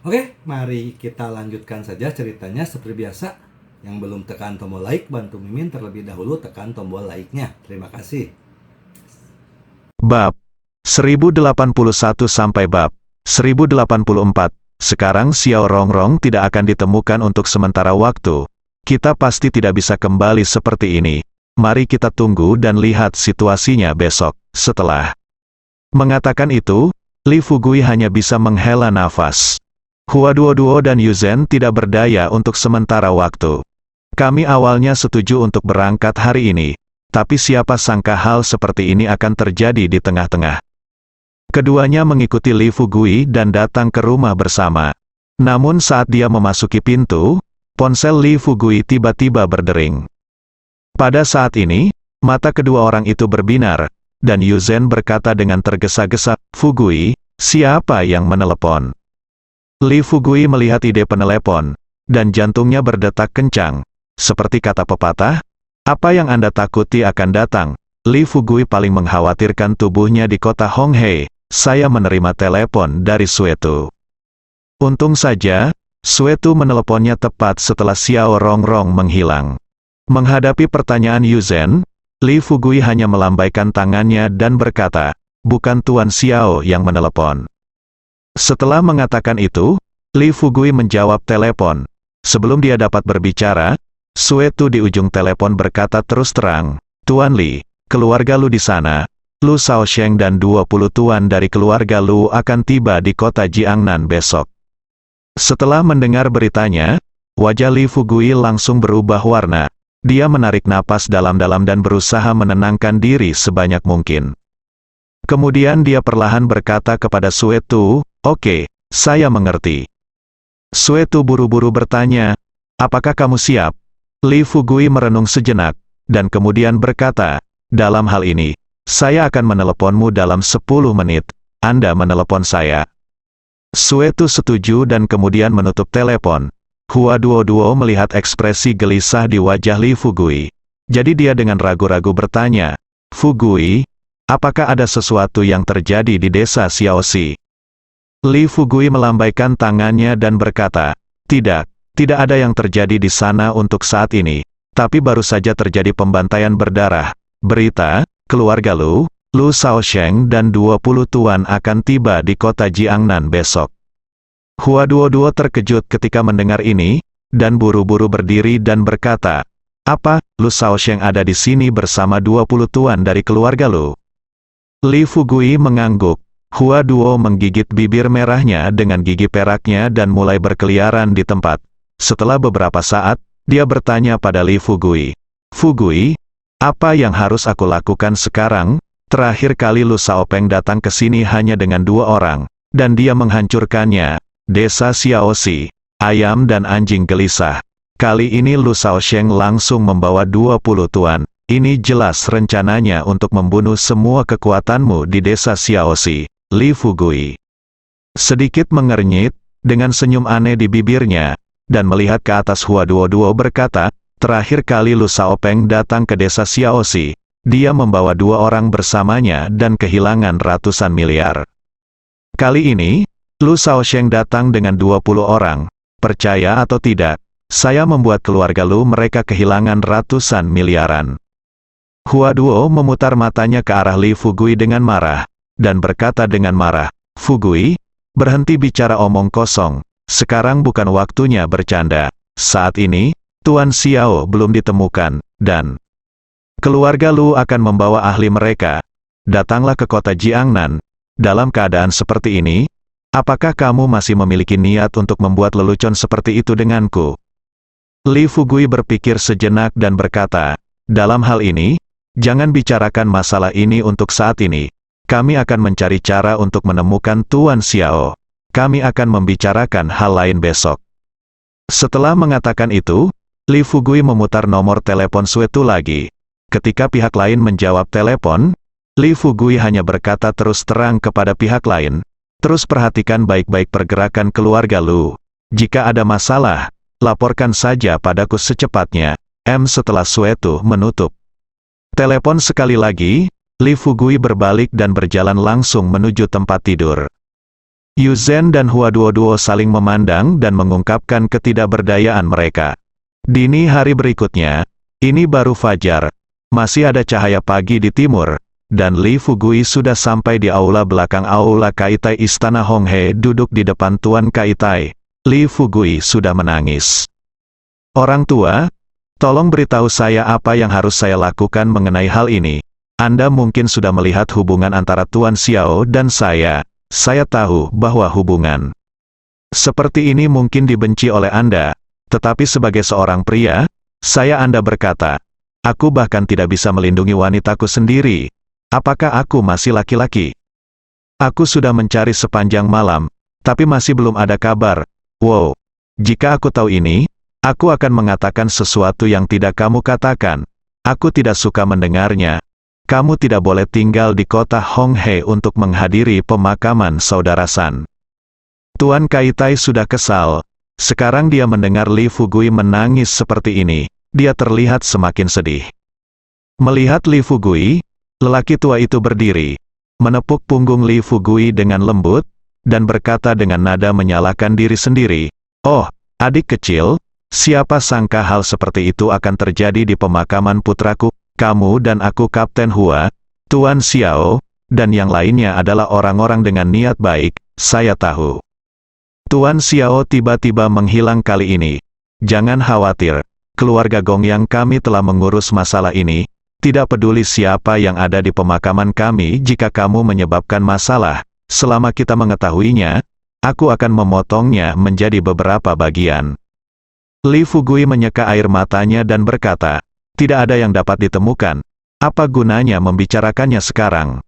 Oke, mari kita lanjutkan saja ceritanya seperti biasa. Yang belum tekan tombol like, bantu Mimin terlebih dahulu tekan tombol like-nya. Terima kasih. Bab 1081 sampai bab 1084. Sekarang Xiao Rongrong tidak akan ditemukan untuk sementara waktu. Kita pasti tidak bisa kembali seperti ini. Mari kita tunggu dan lihat situasinya besok. Setelah mengatakan itu, Li Fugui hanya bisa menghela nafas. Hua Duo dan Yuzen tidak berdaya untuk sementara waktu. Kami awalnya setuju untuk berangkat hari ini, tapi siapa sangka hal seperti ini akan terjadi di tengah-tengah. Keduanya mengikuti Li Fugui dan datang ke rumah bersama. Namun saat dia memasuki pintu, ponsel Li Fugui tiba-tiba berdering. Pada saat ini, mata kedua orang itu berbinar, dan Yuzen berkata dengan tergesa-gesa, "Fugui, siapa yang menelepon?" Li Fugui melihat ide penelepon, dan jantungnya berdetak kencang. Seperti kata pepatah, apa yang Anda takuti akan datang. Li Fugui paling mengkhawatirkan tubuhnya di kota Honghei. Saya menerima telepon dari Suetu. Untung saja, Suetu meneleponnya tepat setelah Xiao Rongrong menghilang. Menghadapi pertanyaan Yuzen, Li Fugui hanya melambaikan tangannya dan berkata, "Bukan Tuan Xiao yang menelepon." Setelah mengatakan itu, Li Fugui menjawab telepon. Sebelum dia dapat berbicara, Suetu di ujung telepon berkata terus terang, "Tuan Li, keluarga Lu di sana. Lu Shaosheng dan 20 tuan dari keluarga Lu akan tiba di kota Jiangnan besok." Setelah mendengar beritanya, wajah Li Fugui langsung berubah warna. Dia menarik napas dalam-dalam dan berusaha menenangkan diri sebanyak mungkin. Kemudian dia perlahan berkata kepada Suetu, "Oke, saya mengerti." Suetu buru-buru bertanya, "Apakah kamu siap?" Li Fugui merenung sejenak, dan kemudian berkata, "Dalam hal ini, saya akan meneleponmu dalam 10 menit. Anda menelepon saya." Suetu setuju dan kemudian menutup telepon. Hua Duo melihat ekspresi gelisah di wajah Li Fugui. Jadi dia dengan ragu-ragu bertanya, "Fugui, apakah ada sesuatu yang terjadi di desa Xiaoxi?" Li Fugui melambaikan tangannya dan berkata, "Tidak, tidak ada yang terjadi di sana untuk saat ini. Tapi baru saja terjadi pembantaian berdarah. Berita, keluarga Lu Shaosheng dan 20 tuan akan tiba di kota Jiangnan besok." Hua Duo terkejut ketika mendengar ini, dan buru-buru berdiri dan berkata, "Apa, Lu Shaosheng ada di sini bersama 20 tuan dari keluarga Lu?" Li Fugui mengangguk. Hua Duo menggigit bibir merahnya dengan gigi peraknya dan mulai berkeliaran di tempat. Setelah beberapa saat, dia bertanya pada Li Fugui, "Fugui, apa yang harus aku lakukan sekarang? Terakhir kali Lu Shaopeng datang ke sini hanya dengan 2 orang, dan dia menghancurkannya. Desa Xiaoxi, ayam dan anjing gelisah. Kali ini Lu Shaosheng langsung membawa 20 tuan. Ini jelas rencananya untuk membunuh semua kekuatanmu di desa Xiaoxi." Li Fugui sedikit mengernyit, dengan senyum aneh di bibirnya, dan melihat ke atas Hua Duo berkata, "Terakhir kali Lu Shaopeng datang ke desa Xiaoxi, dia membawa 2 orang bersamanya dan kehilangan ratusan miliar. Kali ini, Lu Shaosheng datang dengan 20 orang. Percaya atau tidak, saya membuat keluarga Lu mereka kehilangan ratusan miliaran." Hua Duo memutar matanya ke arah Li Fugui dengan marah, dan berkata dengan marah, "Fugui, berhenti bicara omong kosong. Sekarang bukan waktunya bercanda. Saat ini, Tuan Xiao belum ditemukan, dan keluarga Lu akan membawa ahli mereka. Datanglah ke kota Jiangnan. Dalam keadaan seperti ini, apakah kamu masih memiliki niat untuk membuat lelucon seperti itu denganku?" Li Fugui berpikir sejenak dan berkata, "Dalam hal ini, jangan bicarakan masalah ini untuk saat ini. Kami akan mencari cara untuk menemukan Tuan Xiao. Kami akan membicarakan hal lain besok." Setelah mengatakan itu, Li Fugui memutar nomor telepon Suetu lagi. Ketika pihak lain menjawab telepon, Li Fugui hanya berkata terus terang kepada pihak lain, "Terus perhatikan baik-baik pergerakan keluarga Lu. Jika ada masalah, laporkan saja padaku secepatnya." Setelah Suetu menutup telepon sekali lagi, Li Fugui berbalik dan berjalan langsung menuju tempat tidur. Yu Zhen dan Hua Duo saling memandang dan mengungkapkan ketidakberdayaan mereka. Dini hari berikutnya, ini baru fajar, masih ada cahaya pagi di timur, dan Li Fugui sudah sampai di aula belakang aula Kaitai Istana Honghe duduk di depan Tuan Kaitai. Li Fugui sudah menangis. Orang tua, tolong beritahu saya apa yang harus saya lakukan mengenai hal ini. Anda mungkin sudah melihat hubungan antara Tuan Xiao dan saya. Saya tahu bahwa hubungan seperti ini mungkin dibenci oleh Anda, tetapi sebagai seorang pria, Anda berkata, aku bahkan tidak bisa melindungi wanitaku sendiri. Apakah aku masih laki-laki? Aku sudah mencari sepanjang malam, tapi masih belum ada kabar. Wow, jika aku tahu ini, aku akan mengatakan sesuatu yang tidak kamu katakan. Aku tidak suka mendengarnya. Kamu tidak boleh tinggal di kota Honghe untuk menghadiri pemakaman saudara San. Tuan Kaitai sudah kesal. Sekarang dia mendengar Li Fugui menangis seperti ini. Dia terlihat semakin sedih. Melihat Li Fugui, lelaki tua itu berdiri, menepuk punggung Li Fugui dengan lembut, dan berkata dengan nada menyalahkan diri sendiri, "Oh, adik kecil, siapa sangka hal seperti itu akan terjadi di pemakaman putraku? Kamu dan aku Kapten Hua, Tuan Xiao, dan yang lainnya adalah orang-orang dengan niat baik, saya tahu." Tuan Xiao tiba-tiba menghilang kali ini. Jangan khawatir, keluarga Gongyang kami telah mengurus masalah ini. Tidak peduli siapa yang ada di pemakaman kami, jika kamu menyebabkan masalah, selama kita mengetahuinya, aku akan memotongnya menjadi beberapa bagian. Li Fugui menyeka air matanya dan berkata, tidak ada yang dapat ditemukan. Apa gunanya membicarakannya sekarang?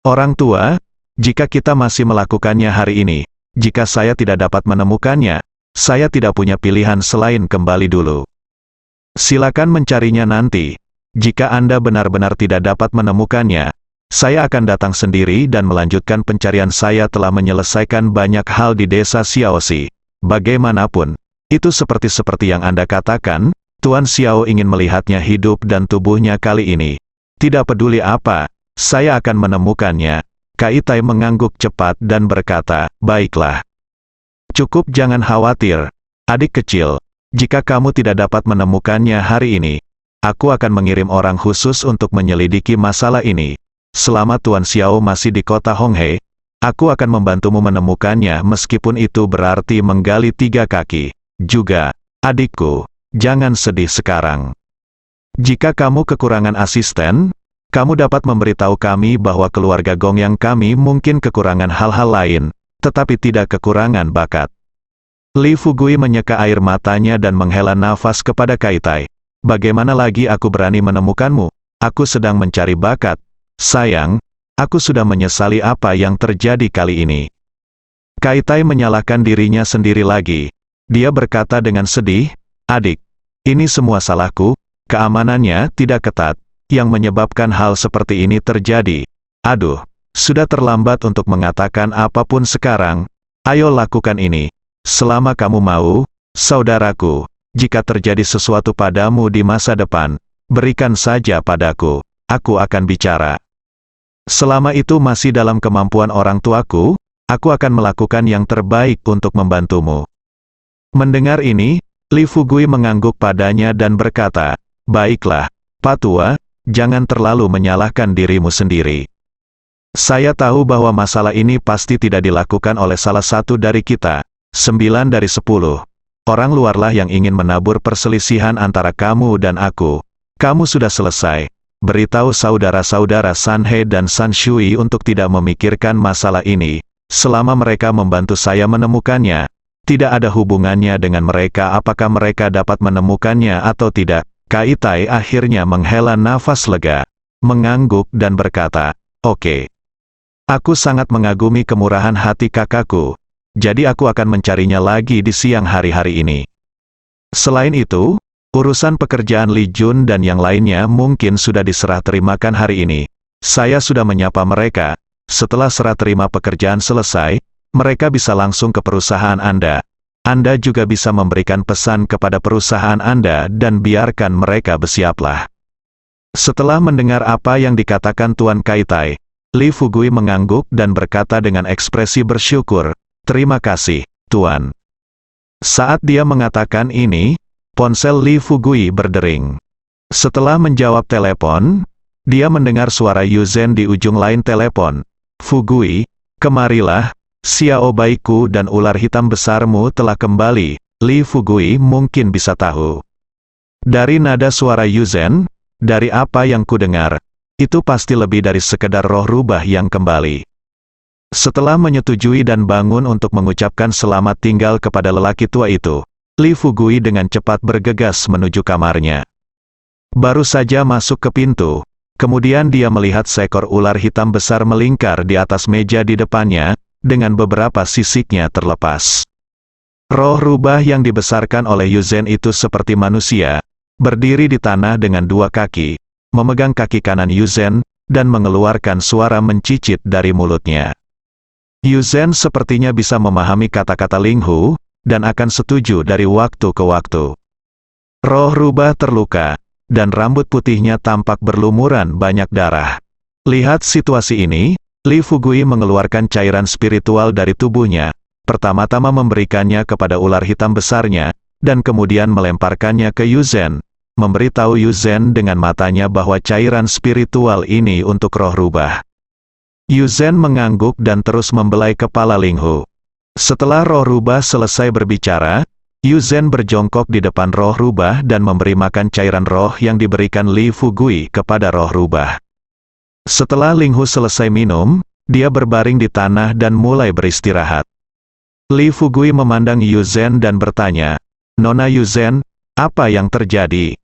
Orang tua, jika kita masih melakukannya hari ini, jika saya tidak dapat menemukannya, saya tidak punya pilihan selain kembali dulu. Silakan mencarinya nanti. Jika Anda benar-benar tidak dapat menemukannya, saya akan datang sendiri dan melanjutkan pencarian. Saya telah menyelesaikan banyak hal di desa Xiaoxi. Bagaimanapun, itu seperti yang Anda katakan, Tuan Xiao ingin melihatnya hidup dan tubuhnya kali ini. Tidak peduli apa, saya akan menemukannya. Kaitai mengangguk cepat dan berkata, baiklah. Cukup, jangan khawatir, adik kecil. Jika kamu tidak dapat menemukannya hari ini, aku akan mengirim orang khusus untuk menyelidiki masalah ini. Selama Tuan Xiao masih di kota Honghe, aku akan membantumu menemukannya meskipun itu berarti menggali 3 kaki. Juga, adikku, jangan sedih sekarang. Jika kamu kekurangan asisten, kamu dapat memberitahu kami bahwa keluarga Gongyang kami mungkin kekurangan hal-hal lain, tetapi tidak kekurangan bakat. Li Fugui menyeka air matanya dan menghela nafas kepada Kaitai. Bagaimana lagi aku berani menemukanmu? Aku sedang mencari bakat. Sayang, aku sudah menyesali apa yang terjadi kali ini. Kaitai menyalahkan dirinya sendiri lagi. Dia berkata dengan sedih, adik, ini semua salahku, keamanannya tidak ketat, yang menyebabkan hal seperti ini terjadi. Aduh, sudah terlambat untuk mengatakan apapun sekarang. Ayo lakukan ini. Selama kamu mau, saudaraku, jika terjadi sesuatu padamu di masa depan, berikan saja padaku, aku akan bicara. Selama itu masih dalam kemampuan orang tuaku, aku akan melakukan yang terbaik untuk membantumu. Mendengar ini, Li Fugui mengangguk padanya dan berkata, baiklah, Pak Tua, jangan terlalu menyalahkan dirimu sendiri. Saya tahu bahwa masalah ini pasti tidak dilakukan oleh salah satu dari kita, 9 dari 10. Orang luarlah yang ingin menabur perselisihan antara kamu dan aku. Kamu sudah selesai. Beritahu saudara-saudara Sanhe dan San Shui untuk tidak memikirkan masalah ini. Selama mereka membantu saya menemukannya, tidak ada hubungannya dengan mereka apakah mereka dapat menemukannya atau tidak. Kaitai akhirnya menghela nafas lega, mengangguk dan berkata, oke. Aku sangat mengagumi kemurahan hati kakakku. Jadi aku akan mencarinya lagi di siang hari-hari ini. Selain itu, urusan pekerjaan Li Jun dan yang lainnya mungkin sudah diserah terimakan hari ini. Saya sudah menyapa mereka. Setelah serah terima pekerjaan selesai, mereka bisa langsung ke perusahaan Anda. Anda juga bisa memberikan pesan kepada perusahaan Anda dan biarkan mereka bersiaplah. Setelah mendengar apa yang dikatakan Tuan Kaitai, Li Fugui mengangguk dan berkata dengan ekspresi bersyukur, "Terima kasih, Tuan." Saat dia mengatakan ini, ponsel Li Fugui berdering. Setelah menjawab telepon, dia mendengar suara Yuzhen di ujung lain telepon. "Fugui, kemarilah, Xiao Baiku dan ular hitam besarmu telah kembali." Li Fugui mungkin bisa tahu. Dari nada suara Yuzhen, dari apa yang kudengar, itu pasti lebih dari sekedar roh rubah yang kembali. Setelah menyetujui dan bangun untuk mengucapkan selamat tinggal kepada lelaki tua itu, Li Fugui dengan cepat bergegas menuju kamarnya. Baru saja masuk ke pintu, kemudian dia melihat seekor ular hitam besar melingkar di atas meja di depannya, dengan beberapa sisiknya terlepas. Roh rubah yang dibesarkan oleh Yuzhen itu seperti manusia, berdiri di tanah dengan dua kaki, memegang kaki kanan Yuzhen, dan mengeluarkan suara mencicit dari mulutnya. Yuzhen sepertinya bisa memahami kata-kata Linghu, dan akan setuju dari waktu ke waktu. Roh rubah terluka, dan rambut putihnya tampak berlumuran banyak darah. Lihat situasi ini, Li Fugui mengeluarkan cairan spiritual dari tubuhnya, pertama-tama memberikannya kepada ular hitam besarnya, dan kemudian melemparkannya ke Yuzhen, memberitahu Yuzhen dengan matanya bahwa cairan spiritual ini untuk roh rubah. Yuzhen mengangguk dan terus membelai kepala Linghu. Setelah roh rubah selesai berbicara, Yuzhen berjongkok di depan roh rubah dan memberi makan cairan roh yang diberikan Li Fugui kepada roh rubah. Setelah Linghu selesai minum, dia berbaring di tanah dan mulai beristirahat. Li Fugui memandang Yuzhen dan bertanya, "Nona Yuzhen, apa yang terjadi?"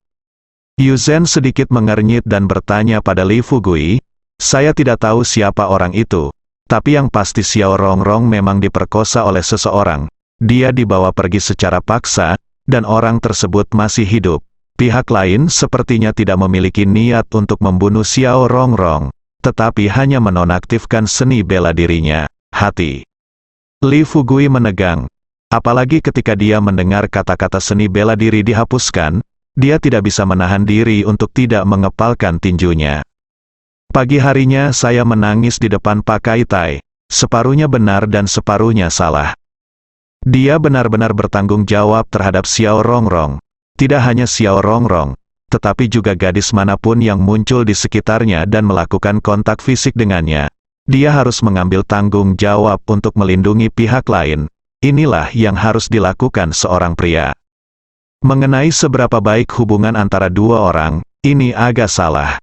Yuzhen sedikit mengernyit dan bertanya pada Li Fugui, "Saya tidak tahu siapa orang itu, tapi yang pasti Xiao Rongrong memang diperkosa oleh seseorang. Dia dibawa pergi secara paksa, dan orang tersebut masih hidup. Pihak lain sepertinya tidak memiliki niat untuk membunuh Xiao Rongrong, tetapi hanya menonaktifkan seni bela dirinya, hati." Li Fugui menegang. Apalagi ketika dia mendengar kata-kata seni bela diri dihapuskan, dia tidak bisa menahan diri untuk tidak mengepalkan tinjunya. "Pagi harinya saya menangis di depan Pak Kaitai, separuhnya benar dan separuhnya salah. Dia benar-benar bertanggung jawab terhadap Xiao Rongrong. Tidak hanya Xiao Rongrong, tetapi juga gadis manapun yang muncul di sekitarnya dan melakukan kontak fisik dengannya. Dia harus mengambil tanggung jawab untuk melindungi pihak lain. Inilah yang harus dilakukan seorang pria. Mengenai seberapa baik hubungan antara dua orang, ini agak salah.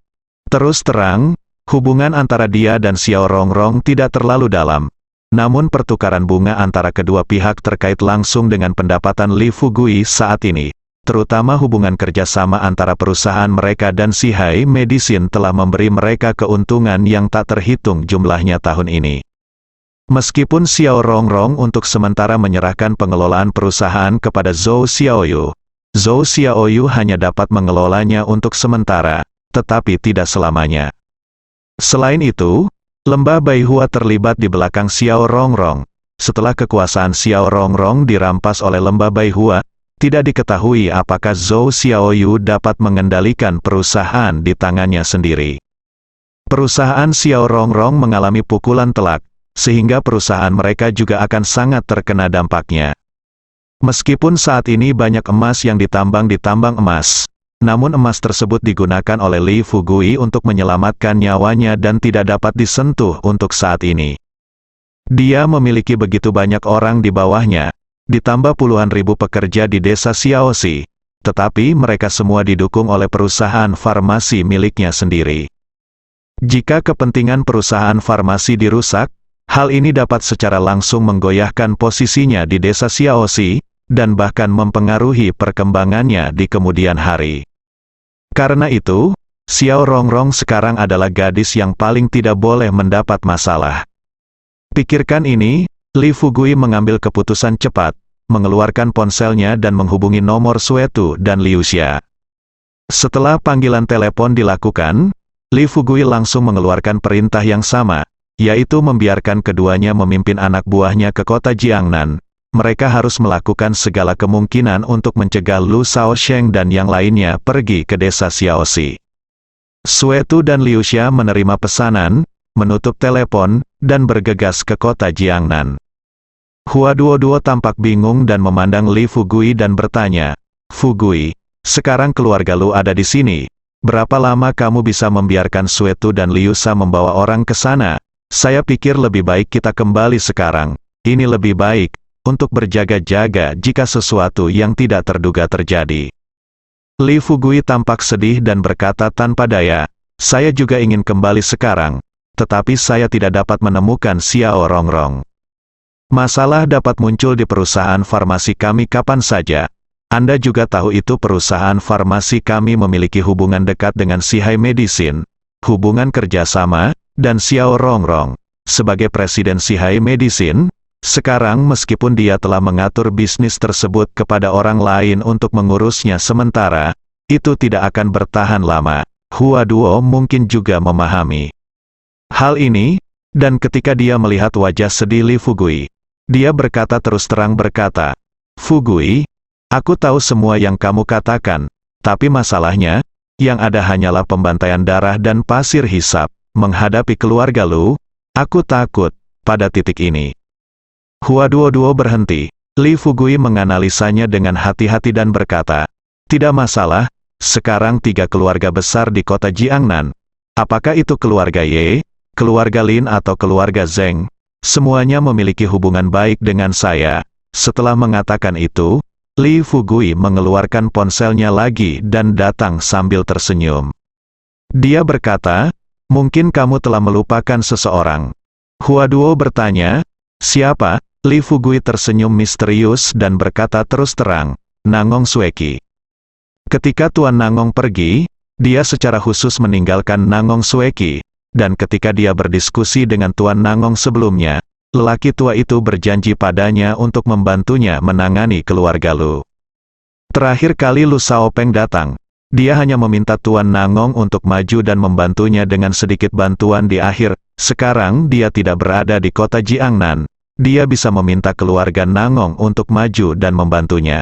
Terus terang, hubungan antara dia dan Xiao Rongrong tidak terlalu dalam. Namun pertukaran bunga antara kedua pihak terkait langsung dengan pendapatan Li Fugui saat ini. Terutama hubungan kerjasama antara perusahaan mereka dan Sihai Medicine telah memberi mereka keuntungan yang tak terhitung jumlahnya tahun ini. Meskipun Xiao Rongrong untuk sementara menyerahkan pengelolaan perusahaan kepada Zhou Xiaoyu, Zhou Xiaoyu hanya dapat mengelolanya untuk sementara, tetapi tidak selamanya. Selain itu, Lembah Baihua terlibat di belakang Xiao Rongrong. Setelah kekuasaan Xiao Rongrong dirampas oleh Lembah Baihua, tidak diketahui apakah Zhou Xiaoyu dapat mengendalikan perusahaan di tangannya sendiri. Perusahaan Xiao Rongrong mengalami pukulan telak, sehingga perusahaan mereka juga akan sangat terkena dampaknya. Meskipun saat ini banyak emas yang ditambang di tambang emas, namun emas tersebut digunakan oleh Li Fugui untuk menyelamatkan nyawanya dan tidak dapat disentuh untuk saat ini. Dia memiliki begitu banyak orang di bawahnya, ditambah puluhan ribu pekerja di desa Xiaoxi, tetapi mereka semua didukung oleh perusahaan farmasi miliknya sendiri. Jika kepentingan perusahaan farmasi dirusak, hal ini dapat secara langsung menggoyahkan posisinya di desa Xiaoxi, dan bahkan mempengaruhi perkembangannya di kemudian hari. Karena itu, Xiao Rongrong sekarang adalah gadis yang paling tidak boleh mendapat masalah. Pikirkan ini, Li Fugui mengambil keputusan cepat, mengeluarkan ponselnya dan menghubungi nomor Suetu dan Liu Xia. Setelah panggilan telepon dilakukan, Li Fugui langsung mengeluarkan perintah yang sama, yaitu membiarkan keduanya memimpin anak buahnya ke kota Jiangnan. Mereka harus melakukan segala kemungkinan untuk mencegah Lu Shaosheng dan yang lainnya pergi ke desa Xiaoxi. Suetu dan Liu Xia menerima pesanan, menutup telepon, dan bergegas ke kota Jiangnan. Hua Duo tampak bingung dan memandang Li Fugui dan bertanya, "Fugui, sekarang keluarga lu ada di sini. Berapa lama kamu bisa membiarkan Suetu dan Liusa membawa orang ke sana? Saya pikir lebih baik kita kembali sekarang. Ini lebih baik, untuk berjaga-jaga jika sesuatu yang tidak terduga terjadi." Li Fugui tampak sedih dan berkata tanpa daya, "Saya juga ingin kembali sekarang, tetapi saya tidak dapat menemukan Xiao Rongrong. Masalah dapat muncul di perusahaan farmasi kami kapan saja. Anda juga tahu itu perusahaan farmasi kami memiliki hubungan dekat dengan Sihai Medicine, hubungan kerjasama, dan Xiao Rongrong. Sebagai presiden Sihai Medicine, sekarang meskipun dia telah mengatur bisnis tersebut kepada orang lain untuk mengurusnya sementara, itu tidak akan bertahan lama." Hua Duo mungkin juga memahami hal ini, dan ketika dia melihat wajah sedih Li Fugui, dia berkata terus terang berkata, "Fugui, aku tahu semua yang kamu katakan, tapi masalahnya, yang ada hanyalah pembantaian darah dan pasir hisap. Menghadapi keluarga lu, aku takut, pada titik ini." Hua Duo berhenti. Li Fugui menganalisanya dengan hati-hati dan berkata, "Tidak masalah, sekarang 3 keluarga besar di kota Jiangnan. Apakah itu keluarga Ye, keluarga Lin atau keluarga Zheng? Semuanya memiliki hubungan baik dengan saya." Setelah mengatakan itu, Li Fugui mengeluarkan ponselnya lagi dan datang sambil tersenyum. Dia berkata, "Mungkin kamu telah melupakan seseorang." Hua Duo bertanya, "Siapa?" Li Fugui tersenyum misterius dan berkata terus terang, "Nangong Sueki." Ketika Tuan Nangong pergi, dia secara khusus meninggalkan Nangong Sueki, dan ketika dia berdiskusi dengan Tuan Nangong sebelumnya, lelaki tua itu berjanji padanya untuk membantunya menangani keluarga Lu. Terakhir kali Lu Shaopeng datang, dia hanya meminta Tuan Nangong untuk maju dan membantunya dengan sedikit bantuan di akhir. Sekarang dia tidak berada di kota Jiangnan. Dia bisa meminta keluarga Nangong untuk maju dan membantunya.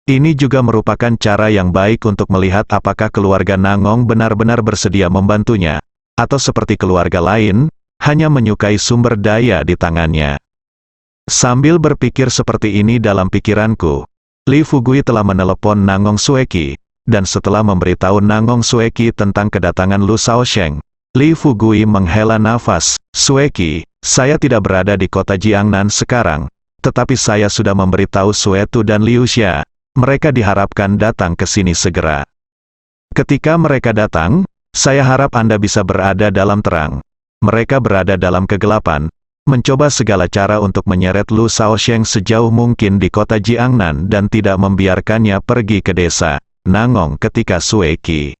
Ini juga merupakan cara yang baik untuk melihat apakah keluarga Nangong benar-benar bersedia membantunya, atau seperti keluarga lain, hanya menyukai sumber daya di tangannya. Sambil berpikir seperti ini dalam pikiranku, Li Fugui telah menelepon Nangong Sueki, dan setelah memberitahu Nangong Sueki tentang kedatangan Lu Shaosheng, Li Fugui menghela nafas, "Sueki, saya tidak berada di kota Jiangnan sekarang, tetapi saya sudah memberitahu Suetu dan Liu Xia. Mereka diharapkan datang ke sini segera. Ketika mereka datang, saya harap Anda bisa berada dalam terang. Mereka berada dalam kegelapan, mencoba segala cara untuk menyeret Lu Shaosheng sejauh mungkin di kota Jiangnan dan tidak membiarkannya pergi ke desa Nangong ketika Sueki."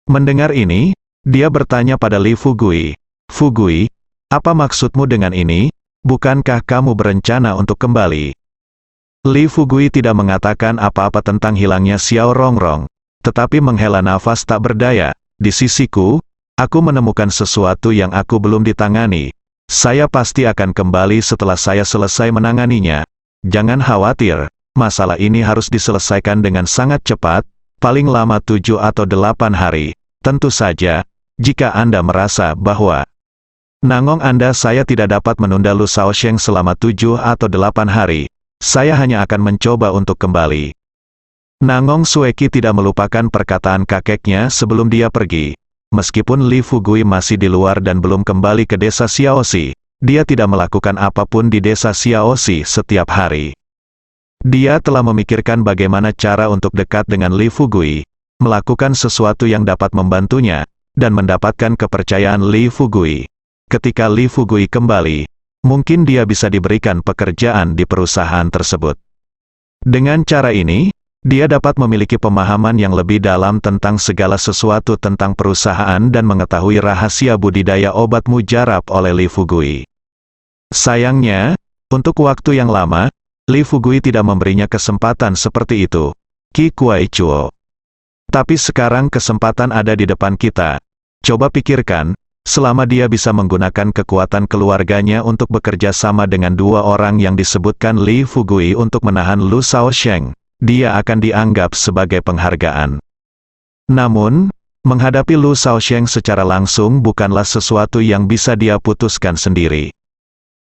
Mendengar ini, dia bertanya pada Li Fugui, "Fugui, apa maksudmu dengan ini? Bukankah kamu berencana untuk kembali?" Li Fugui tidak mengatakan apa-apa tentang hilangnya Xiao Rongrong, tetapi menghela nafas tak berdaya. "Di sisiku, aku menemukan sesuatu yang aku belum ditangani. Saya pasti akan kembali setelah saya selesai menanganinya. Jangan khawatir, masalah ini harus diselesaikan dengan sangat cepat, paling lama 7 atau 8 hari. Tentu saja, jika Anda merasa bahwa Nangong Anda saya tidak dapat menunda Lu Shaosheng selama 7 atau 8 hari, saya hanya akan mencoba untuk kembali." Nangong Sueki tidak melupakan perkataan kakeknya sebelum dia pergi. Meskipun Li Fugui masih di luar dan belum kembali ke desa Xiaoxi, dia tidak melakukan apapun di desa Xiaoxi setiap hari. Dia telah memikirkan bagaimana cara untuk dekat dengan Li Fugui, melakukan sesuatu yang dapat membantunya, dan mendapatkan kepercayaan Li Fugui. Ketika Li Fugui kembali, mungkin dia bisa diberikan pekerjaan di perusahaan tersebut. Dengan cara ini, dia dapat memiliki pemahaman yang lebih dalam tentang segala sesuatu tentang perusahaan dan mengetahui rahasia budidaya obat mujarab oleh Li Fugui. Sayangnya, untuk waktu yang lama, Li Fugui tidak memberinya kesempatan seperti itu. Qi Kuai-chuo. Tapi sekarang kesempatan ada di depan kita. Coba pikirkan, selama dia bisa menggunakan kekuatan keluarganya untuk bekerja sama dengan 2 orang yang disebutkan Li Fugui untuk menahan Lu Shaosheng, dia akan dianggap sebagai penghargaan. Namun, Menghadapi Lu Shaosheng secara langsung bukanlah sesuatu yang bisa dia putuskan sendiri.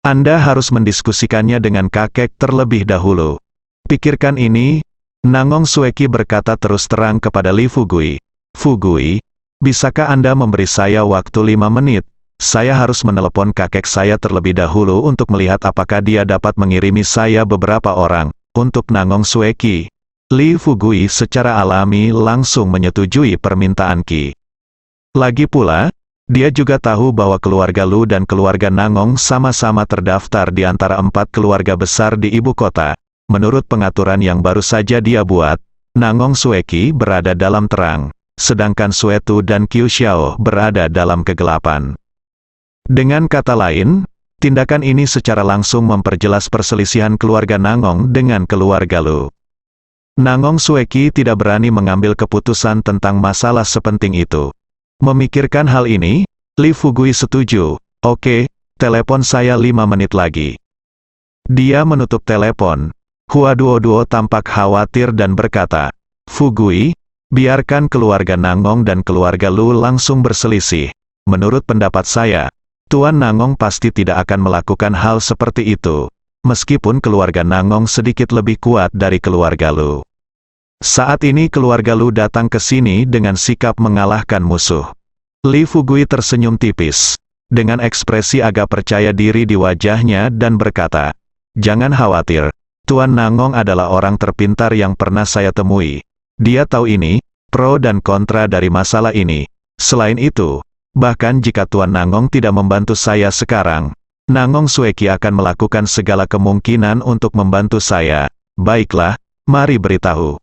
Anda harus mendiskusikannya dengan kakek terlebih dahulu. Pikirkan ini, Nangong Sueki berkata terus terang kepada Li Fugui. Fugui, bisakah Anda memberi saya waktu 5 menit? Saya harus menelepon kakek saya terlebih dahulu untuk melihat apakah dia dapat mengirimi saya beberapa orang. Untuk Nangong Sueki, Li Fugui secara alami langsung menyetujui permintaan Qi. Lagi pula, dia juga tahu bahwa keluarga Lu dan keluarga Nangong sama-sama terdaftar di antara 4 keluarga besar di ibu kota. Menurut pengaturan yang baru saja dia buat, Nangong Sueki berada dalam terang, sedangkan Suetu dan Qiu Xiao berada dalam kegelapan. Dengan kata lain, tindakan ini secara langsung memperjelas perselisihan keluarga Nangong dengan keluarga Lu. Nangong Sueki tidak berani mengambil keputusan tentang masalah sepenting itu. Memikirkan hal ini, Li Fugui setuju. Oke, telepon saya 5 menit lagi. Dia menutup telepon. Hua Duo tampak khawatir dan berkata, Fugui, biarkan keluarga Nangong dan keluarga Lu langsung berselisih. Menurut pendapat saya, Tuan Nangong pasti tidak akan melakukan hal seperti itu. Meskipun keluarga Nangong sedikit lebih kuat dari keluarga Lu. Saat ini keluarga Lu datang ke sini dengan sikap mengalahkan musuh. Li Fugui tersenyum tipis, dengan ekspresi agak percaya diri di wajahnya dan berkata, jangan khawatir, Tuan Nangong adalah orang terpintar yang pernah saya temui. Dia tahu ini, pro dan kontra dari masalah ini. Selain itu, bahkan jika Tuan Nangong tidak membantu saya sekarang, Nangong Sueki akan melakukan segala kemungkinan untuk membantu saya. Baiklah, mari beritahu.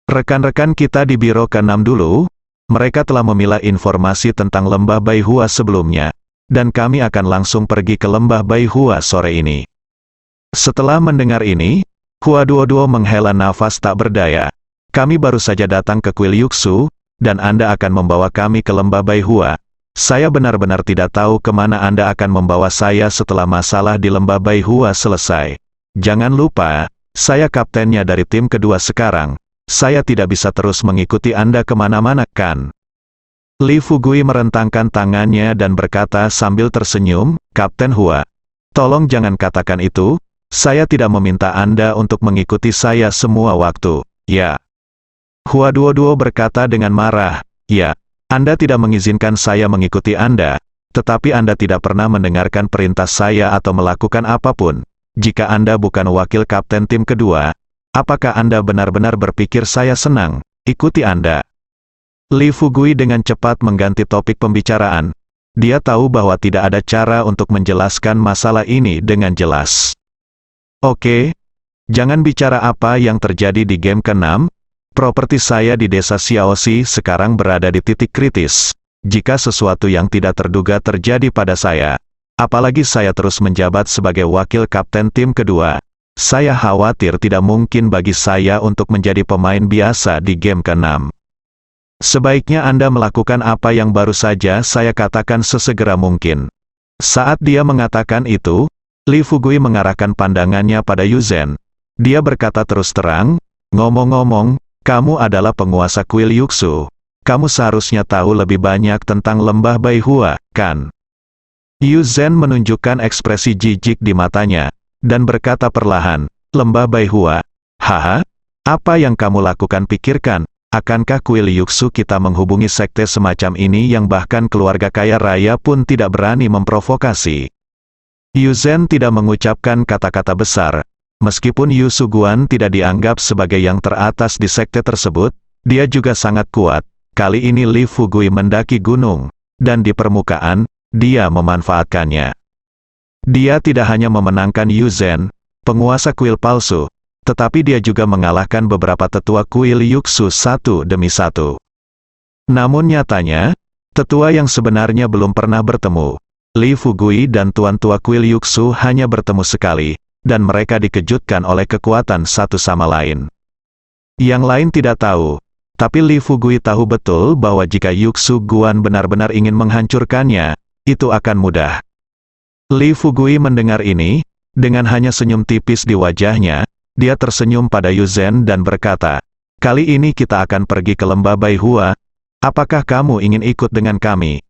Rekan-rekan kita di Biro ke-6 dulu, mereka telah memilah informasi tentang Lembah Baihua sebelumnya, dan kami akan langsung pergi ke Lembah Baihua sore ini. Setelah mendengar ini, Hua Duo menghela nafas tak berdaya. Kami baru saja datang ke Kuil Yuksu, dan Anda akan membawa kami ke Lembah Baihua. Saya benar-benar tidak tahu kemana Anda akan membawa saya setelah masalah di Lembah Baihua selesai. Jangan lupa, saya kaptennya dari tim kedua sekarang. Saya tidak bisa terus mengikuti Anda kemana-mana, kan? Li Fugui merentangkan tangannya dan berkata sambil tersenyum, Kapten Hua, tolong jangan katakan itu, saya tidak meminta Anda untuk mengikuti saya semua waktu, ya. Hua Duo berkata dengan marah, ya. Anda tidak mengizinkan saya mengikuti Anda, tetapi Anda tidak pernah mendengarkan perintah saya atau melakukan apapun. Jika Anda bukan wakil kapten tim kedua, apakah Anda benar-benar berpikir saya senang ikuti Anda? Li Fugui dengan cepat mengganti topik pembicaraan. Dia tahu bahwa tidak ada cara untuk menjelaskan masalah ini dengan jelas. Oke, jangan bicara apa yang terjadi di game ke-6. Properti saya di desa Xiaoxi sekarang berada di titik kritis. Jika sesuatu yang tidak terduga terjadi pada saya, apalagi saya terus menjabat sebagai wakil kapten tim kedua, saya khawatir tidak mungkin bagi saya untuk menjadi pemain biasa di game ke-6. Sebaiknya Anda melakukan apa yang baru saja saya katakan sesegera mungkin. Saat dia mengatakan itu, Li Fugui mengarahkan pandangannya pada Yuzen. Dia berkata terus terang, ngomong-ngomong, kamu adalah penguasa kuil Yuksu. Kamu seharusnya tahu lebih banyak tentang Lembah Baihua, kan? Yuzen menunjukkan ekspresi jijik di matanya, dan berkata perlahan, Lembah Baihua, haha, apa yang kamu lakukan pikirkan, akankah kuil Yuksu kita menghubungi sekte semacam ini yang bahkan keluarga kaya raya pun tidak berani memprovokasi? Yuzen tidak mengucapkan kata-kata besar. Meskipun Yu Suguan tidak dianggap sebagai yang teratas di sekte tersebut, dia juga sangat kuat. Kali ini Li Fugui mendaki gunung, dan di permukaan, dia memanfaatkannya. Dia tidak hanya memenangkan Yuzen, penguasa kuil palsu, tetapi dia juga mengalahkan beberapa tetua kuil Yuksu satu demi satu. Namun nyatanya, tetua yang sebenarnya belum pernah bertemu. Li Fugui dan tuan-tua kuil Yuksu hanya bertemu sekali, dan mereka dikejutkan oleh kekuatan satu sama lain. Yang lain tidak tahu, tapi Li Fugui tahu betul bahwa jika Yuksu Guan benar-benar ingin menghancurkannya, itu akan mudah. Li Fugui mendengar ini, dengan hanya senyum tipis di wajahnya, dia tersenyum pada Yuzen dan berkata, kali ini kita akan pergi ke Lembah Baihua. Apakah kamu ingin ikut dengan kami?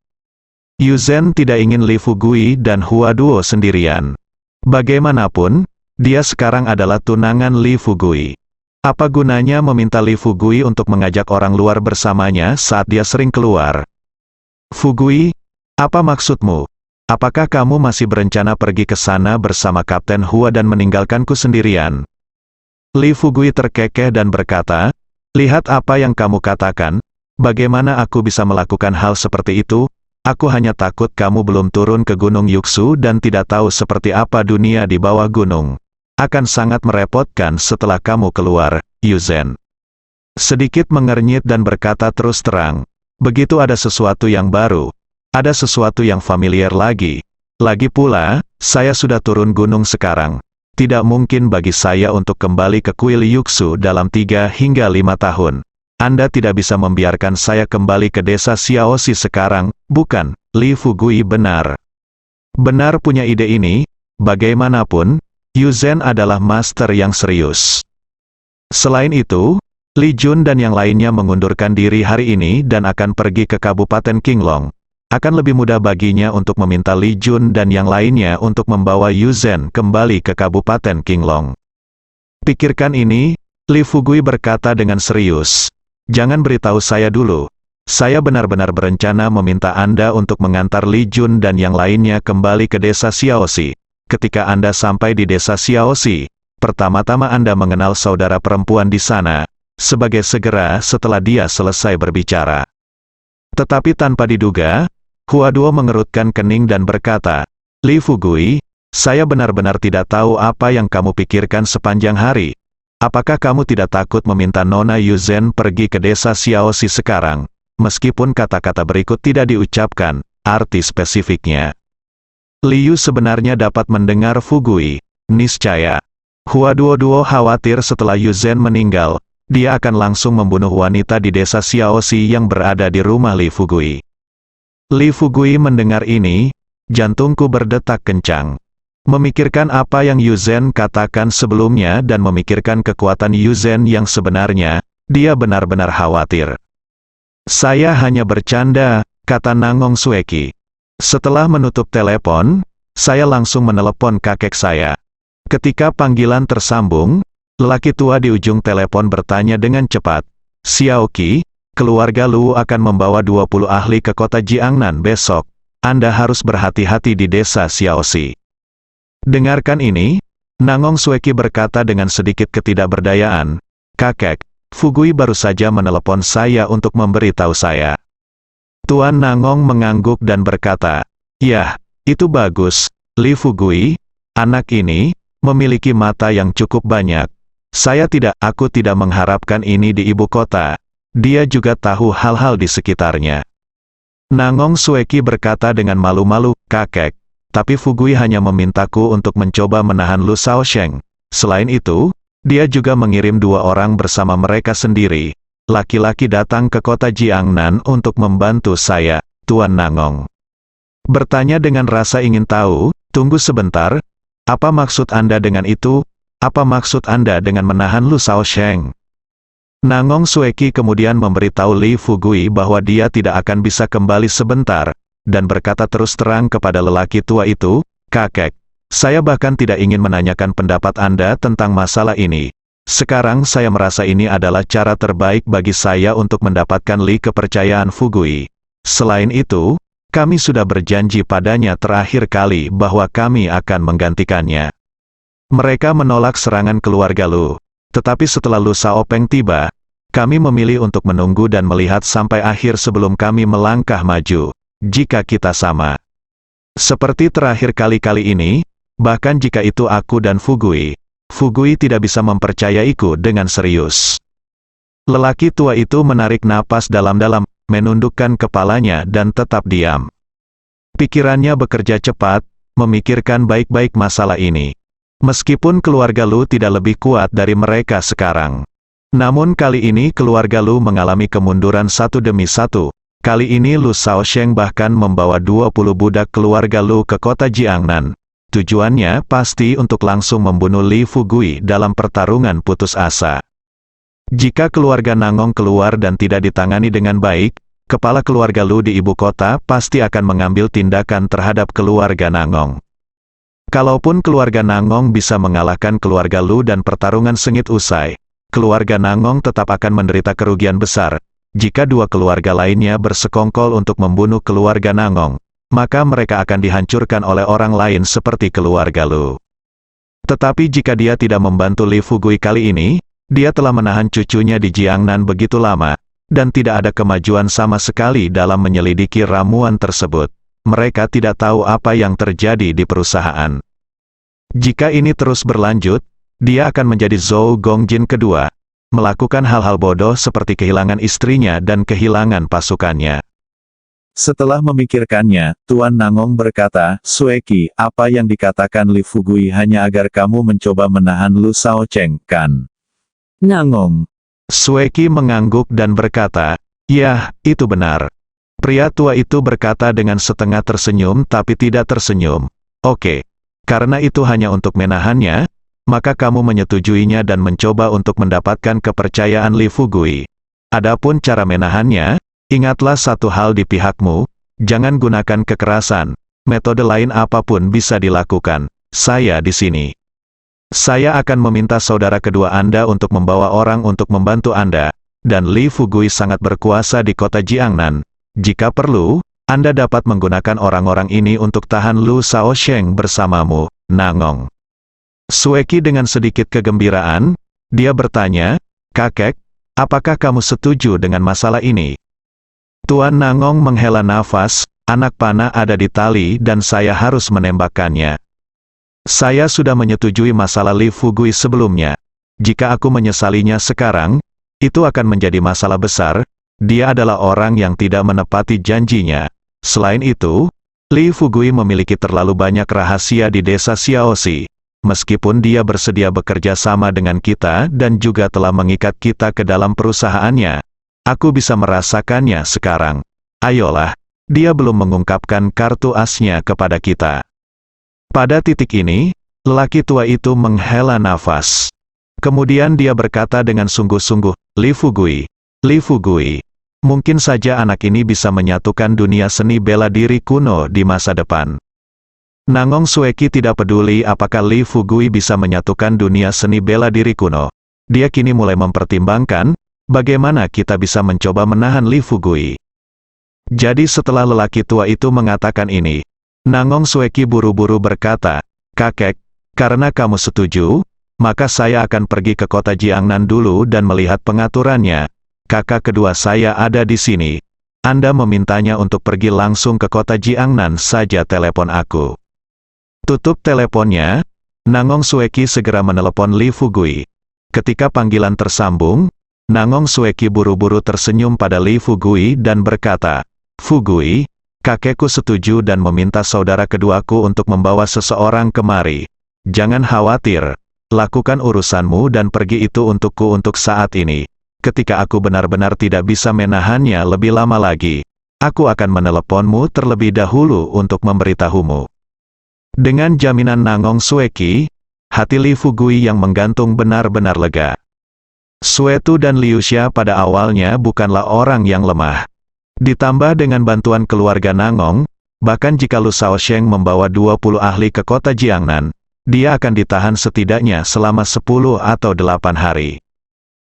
Yuzhen tidak ingin Li Fugui dan Hua Duo sendirian. Bagaimanapun, dia sekarang adalah tunangan Li Fugui. Apa gunanya meminta Li Fugui untuk mengajak orang luar bersamanya saat dia sering keluar? Fugui, apa maksudmu? Apakah kamu masih berencana pergi ke sana bersama Kapten Hua dan meninggalkanku sendirian? Li Fugui terkekeh dan berkata, lihat apa yang kamu katakan, bagaimana aku bisa melakukan hal seperti itu? Aku hanya takut kamu belum turun ke Gunung Yuksu dan tidak tahu seperti apa dunia di bawah gunung. Akan sangat merepotkan setelah kamu keluar, Yuzhen. Sedikit mengernyit dan berkata terus terang, begitu ada sesuatu yang baru, ada sesuatu yang familiar lagi. Lagi pula, saya sudah turun gunung sekarang. Tidak mungkin bagi saya untuk kembali ke kuil Yuksu dalam 3 hingga 5 tahun. Anda tidak bisa membiarkan saya kembali ke desa Xiaoxi sekarang, bukan? Li Fugui benar. Benar punya ide ini, bagaimanapun, Yuzhen adalah master yang serius. Selain itu, Li Jun dan yang lainnya mengundurkan diri hari ini dan akan pergi ke Kabupaten Qinglong. Akan lebih mudah baginya untuk meminta Li Jun dan yang lainnya untuk membawa Yuzhen kembali ke Kabupaten Qinglong. Pikirkan ini, Li Fugui berkata dengan serius. Jangan beritahu saya dulu. Saya benar-benar berencana meminta Anda untuk mengantar Li Jun dan yang lainnya kembali ke desa Xiaoxi. Ketika Anda sampai di desa Xiaoxi, pertama-tama Anda mengenal saudara perempuan di sana, sebagai segera setelah dia selesai berbicara. Tetapi tanpa diduga, Hua Duo mengerutkan kening dan berkata, Li Fugui, saya benar-benar tidak tahu apa yang kamu pikirkan sepanjang hari. Apakah kamu tidak takut meminta Nona Yuzhen pergi ke desa Xiaoxi sekarang, meskipun kata-kata berikut tidak diucapkan, arti spesifiknya? Liu sebenarnya dapat mendengar Fugui, niscaya. Hua Duo khawatir setelah Yuzhen meninggal, dia akan langsung membunuh wanita di desa Xiaoxi yang berada di rumah Li Fugui. Li Fugui mendengar ini, jantungku berdetak kencang. Memikirkan apa yang Yuzhen katakan sebelumnya dan memikirkan kekuatan Yuzhen yang sebenarnya, dia benar-benar khawatir. Saya hanya bercanda, kata Nangong Sueki. Setelah menutup telepon, saya langsung menelepon kakek saya. Ketika panggilan tersambung, lelaki tua di ujung telepon bertanya dengan cepat, Xiaoqi, keluarga Lu akan membawa 20 ahli ke kota Jiangnan besok. Anda harus berhati-hati di desa Xiaoxi. Dengarkan ini, Nangong Sueki berkata dengan sedikit ketidakberdayaan, kakek, Fugui baru saja menelepon saya untuk memberitahu saya. Tuan Nangong mengangguk dan berkata, yah, itu bagus, Li Fugui, anak ini, memiliki mata yang cukup banyak. Aku tidak mengharapkan ini di ibu kota. Dia juga tahu hal-hal di sekitarnya. Nangong Sueki berkata dengan malu-malu, kakek. Tapi Fugui hanya memintaku untuk mencoba menahan Lu Shaosheng. Selain itu, dia juga mengirim 2 orang bersama mereka sendiri. Laki-laki datang ke kota Jiangnan untuk membantu saya, Tuan Nangong. Bertanya dengan rasa ingin tahu, tunggu sebentar, apa maksud Anda dengan itu? Apa maksud Anda dengan menahan Lu Shaosheng? Nangong Sueki kemudian memberitahu Li Fugui bahwa dia tidak akan bisa kembali sebentar, dan berkata terus terang kepada lelaki tua itu, kakek, saya bahkan tidak ingin menanyakan pendapat Anda tentang masalah ini. Sekarang saya merasa ini adalah cara terbaik bagi saya untuk mendapatkan kepercayaan Fugui. Selain itu, kami sudah berjanji padanya terakhir kali bahwa kami akan menggantikannya. Mereka menolak serangan keluarga Lu. Tetapi setelah Lu Shaopeng tiba, kami memilih untuk menunggu dan melihat sampai akhir sebelum kami melangkah maju. Jika kita sama. Seperti terakhir kali-kali ini, bahkan jika itu aku dan Fugui tidak bisa mempercayaiku dengan serius. Lelaki tua itu menarik napas dalam-dalam, menundukkan kepalanya dan tetap diam. Pikirannya bekerja cepat, memikirkan baik-baik masalah ini. Meskipun keluarga Lu tidak lebih kuat dari mereka sekarang. Namun kali ini keluarga Lu mengalami kemunduran satu demi satu. Kali ini Lu Shaosheng bahkan membawa 20 budak keluarga Lu ke kota Jiangnan. Tujuannya pasti untuk langsung membunuh Li Fugui dalam pertarungan putus asa. Jika keluarga Nangong keluar dan tidak ditangani dengan baik, kepala keluarga Lu di ibu kota pasti akan mengambil tindakan terhadap keluarga Nangong. Kalaupun keluarga Nangong bisa mengalahkan keluarga Lu dan pertarungan sengit usai, keluarga Nangong tetap akan menderita kerugian besar. Jika dua keluarga lainnya bersekongkol untuk membunuh keluarga Nangong, maka mereka akan dihancurkan oleh orang lain seperti keluarga Lu. Tetapi jika dia tidak membantu Li Fugui kali ini, dia telah menahan cucunya di Jiangnan begitu lama, dan tidak ada kemajuan sama sekali dalam menyelidiki ramuan tersebut. Mereka tidak tahu apa yang terjadi di perusahaan. Jika ini terus berlanjut, dia akan menjadi Zhou Gongjin kedua, melakukan hal-hal bodoh seperti kehilangan istrinya dan kehilangan pasukannya. Setelah memikirkannya, Tuan Nangong berkata, Sueki, apa yang dikatakan Li Fugui hanya agar kamu mencoba menahan Lu Shaocheng, kan? Nangong. Sueki mengangguk dan berkata, "Ya, itu benar." Pria tua itu berkata dengan setengah tersenyum tapi tidak tersenyum. "Oke, karena itu hanya untuk menahannya, maka kamu menyetujuinya dan mencoba untuk mendapatkan kepercayaan Li Fugui. Adapun cara menahannya, ingatlah satu hal di pihakmu, jangan gunakan kekerasan, metode lain apapun bisa dilakukan. Saya di sini. Saya akan meminta saudara kedua Anda untuk membawa orang untuk membantu Anda, dan Li Fugui sangat berkuasa di kota Jiangnan. Jika perlu, Anda dapat menggunakan orang-orang ini untuk tahan Lu Shaocheng bersamamu, Nangong." Sueki dengan sedikit kegembiraan, dia bertanya, "Kakek, apakah kamu setuju dengan masalah ini?" Tuan Nangong menghela nafas, "Anak panah ada di tali dan saya harus menembakkannya. Saya sudah menyetujui masalah Li Fugui sebelumnya. Jika aku menyesalinya sekarang, itu akan menjadi masalah besar. Dia adalah orang yang tidak menepati janjinya. Selain itu, Li Fugui memiliki terlalu banyak rahasia di desa Xiaoxi. Meskipun dia bersedia bekerja sama dengan kita dan juga telah mengikat kita ke dalam perusahaannya, aku bisa merasakannya sekarang. Ayolah, dia belum mengungkapkan kartu asnya kepada kita." Pada titik ini, lelaki tua itu menghela nafas. Kemudian dia berkata dengan sungguh-sungguh, Li Fugui, mungkin saja anak ini bisa menyatukan dunia seni bela diri kuno di masa depan." Nangong Sueki tidak peduli apakah Li Fugui bisa menyatukan dunia seni bela diri kuno. Dia kini mulai mempertimbangkan, bagaimana kita bisa mencoba menahan Li Fugui. Jadi setelah lelaki tua itu mengatakan ini, Nangong Sueki buru-buru berkata, "Kakek, karena kamu setuju, maka saya akan pergi ke kota Jiangnan dulu dan melihat pengaturannya. Kakak kedua saya ada di sini. Anda memintanya untuk pergi langsung ke kota Jiangnan saja, telepon aku." Tutup teleponnya, Nangong Sueki segera menelepon Li Fugui. Ketika panggilan tersambung, Nangong Sueki buru-buru tersenyum pada Li Fugui dan berkata, "Fugui, kakekku setuju dan meminta saudara keduaku untuk membawa seseorang kemari. Jangan khawatir, lakukan urusanmu dan pergi itu untukku untuk saat ini. Ketika aku benar-benar tidak bisa menahannya lebih lama lagi, aku akan meneleponmu terlebih dahulu untuk memberitahumu." Dengan jaminan Nangong Sueki, hati Li Fugui yang menggantung benar-benar lega. Suetu dan Liu Xia pada awalnya bukanlah orang yang lemah. Ditambah dengan bantuan keluarga Nangong, bahkan jika Lu Shaocheng membawa 20 ahli ke kota Jiangnan, dia akan ditahan setidaknya selama 10 atau 8 hari.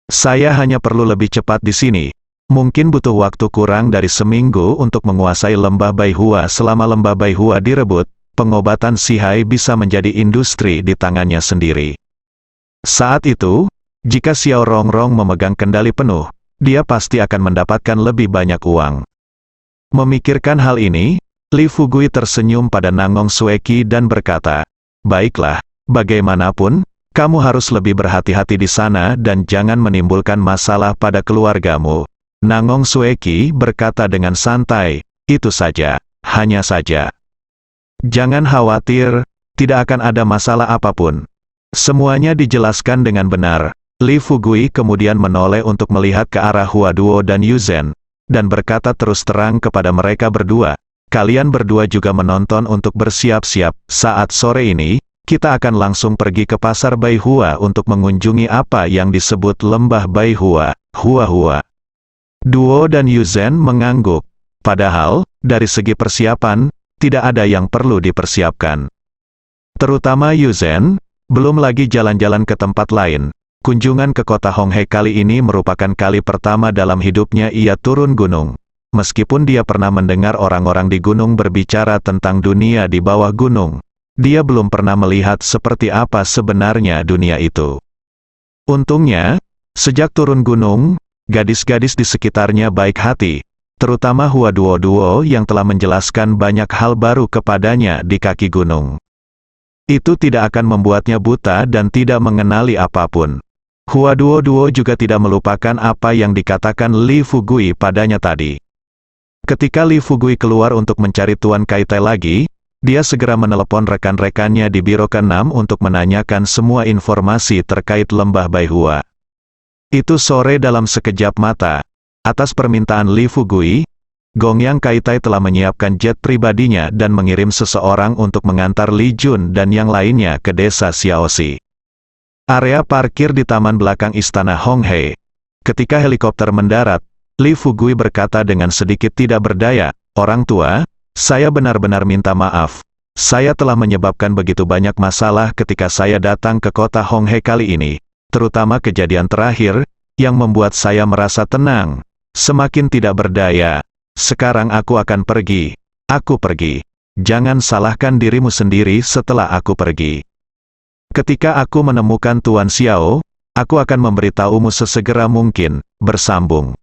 Saya hanya perlu lebih cepat di sini. Mungkin butuh waktu kurang dari seminggu untuk menguasai lembah Baihua. Selama lembah Baihua direbut, pengobatan Sihai bisa menjadi industri di tangannya sendiri. Saat itu, jika Xiao Rongrong memegang kendali penuh, dia pasti akan mendapatkan lebih banyak uang. Memikirkan hal ini, Li Fugui tersenyum pada Nangong Sueki dan berkata, "Baiklah, bagaimanapun, kamu harus lebih berhati-hati di sana dan jangan menimbulkan masalah pada keluargamu." Nangong Sueki berkata dengan santai, "Itu saja, hanya saja. Jangan khawatir, tidak akan ada masalah apapun." Semuanya dijelaskan dengan benar. Li Fugui kemudian menoleh untuk melihat ke arah Hua Duo dan Yu Zhen, dan berkata terus terang kepada mereka berdua, "Kalian berdua juga menonton untuk bersiap-siap. Saat sore ini, kita akan langsung pergi ke pasar Baihua untuk mengunjungi apa yang disebut lembah Baihua, Hua-Hua." Duo dan Yuzhen mengangguk. Padahal, dari segi persiapan, tidak ada yang perlu dipersiapkan. Terutama Yuzhen, belum lagi jalan-jalan ke tempat lain. Kunjungan ke kota Honghe kali ini merupakan kali pertama dalam hidupnya ia turun gunung. Meskipun dia pernah mendengar orang-orang di gunung berbicara tentang dunia di bawah gunung, dia belum pernah melihat seperti apa sebenarnya dunia itu. Untungnya, sejak turun gunung, gadis-gadis di sekitarnya baik hati, terutama Hua Duo yang telah menjelaskan banyak hal baru kepadanya di kaki gunung. Itu tidak akan membuatnya buta dan tidak mengenali apapun. Hua Duo juga tidak melupakan apa yang dikatakan Li Fugui padanya tadi. Ketika Li Fugui keluar untuk mencari Tuan Kaitai lagi, dia segera menelepon rekan-rekannya di Biro ke-6 untuk menanyakan semua informasi terkait Lembah Baihua. Itu sore dalam sekejap mata. Atas permintaan Li Fugui, Gongyang Kaitai telah menyiapkan jet pribadinya dan mengirim seseorang untuk mengantar Li Jun dan yang lainnya ke desa Xiaoxi. Area parkir di taman belakang istana Honghe. Ketika helikopter mendarat, Li Fugui berkata dengan sedikit tidak berdaya, "Orang tua, saya benar-benar minta maaf. Saya telah menyebabkan begitu banyak masalah ketika saya datang ke kota Honghe kali ini, terutama kejadian terakhir, yang membuat saya merasa tenang, semakin tidak berdaya. Sekarang aku akan pergi. Aku pergi. Jangan salahkan dirimu sendiri setelah aku pergi. Ketika aku menemukan Tuan Xiao, aku akan memberitahumu sesegera mungkin." Bersambung.